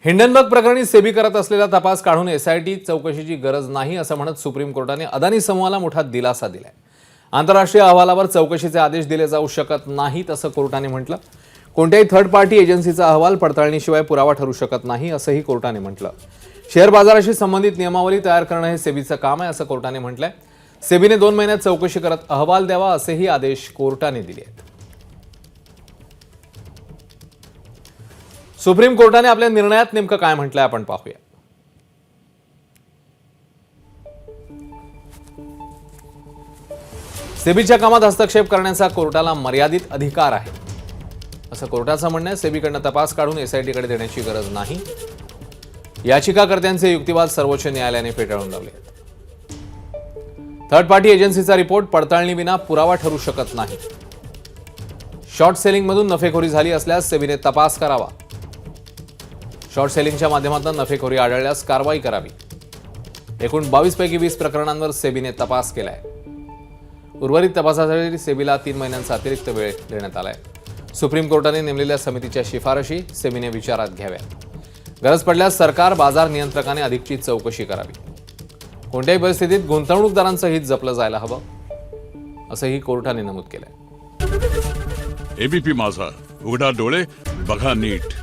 Hindenburg प्रकरणी SEBI करत असलेला तपास काढून एसआयटी चौकशीची गरज नाही असं म्हणत सुप्रीम कोर्टाने अदानी समूहाला मोठा दिलासा दिलाय। आंतरराष्ट्रीय अहवालावर चौकशीचे आदेश दिले जाऊ शकत नाहीत असं कोर्टाने म्हटलं। कोणत्याही थर्ड पार्टी एजन्सीचा अहवाल पडताळणीशिवाय पुरावा ठरू शकत नाही असंही कोर्टाने म्हटलं। शेअर बाजाराशी संबंधित नियमावली तयार करणं हे सेबीचं काम आहे असं कोर्टाने म्हटलंय। सेबीने 2 महिन्यात चौकशी करत अहवाल द्यावा असेही आदेश कोर्टाने दिले आहेत। सुप्रीम कोर्टाने आपल्या निर्णयात नेमकं काय म्हटलंय आपण पाहूया। सेबीच्या कामात हस्तक्षेप करण्याचा कोर्टाला मर्यादित अधिकार आहे असं कोर्टाचं म्हणणं आहे। सेबीकडनं तपास काढून एसआयटीकडे देण्याची गरज नाही। याचिकाकर्त्यांचे युक्तिवाद सर्वोच्च न्यायालयाने फेटाळून लावले आहेत। थर्ड पार्टी एजन्सीचा रिपोर्ट पडताळणीविना पुरावा ठरू शकत नाही। शॉर्ट सेलिंगमधून नफेखोरी झाली असल्यास सेबीने तपास करावा। शॉर्ट सेलिंगच्या माध्यमातून नफेखोरी आढळल्यास कारवाई करावी। एकूण 22 पैकी 20 प्रकरणांवर सेबीने तपास केलाय। उर्वरित तपासासाठी सेबीला 3 महिन्यांचा अतिरिक्त वेळ देण्यात आलाय। सुप्रीम कोर्टाने नेमलेल्या समितीच्या शिफारशी सेबीने विचारात घ्याव्यात। गरज पडल्यास सरकार बाजार नियंत्रकाने अधिकची चौकशी करावी। कोणत्याही परिस्थितीत गुंतवणूकदारांचं हित जपलं जायला हवं असंही कोर्टाने नमूद केलंय। एबीपी माझा, उघडा डोळे बघा नीट।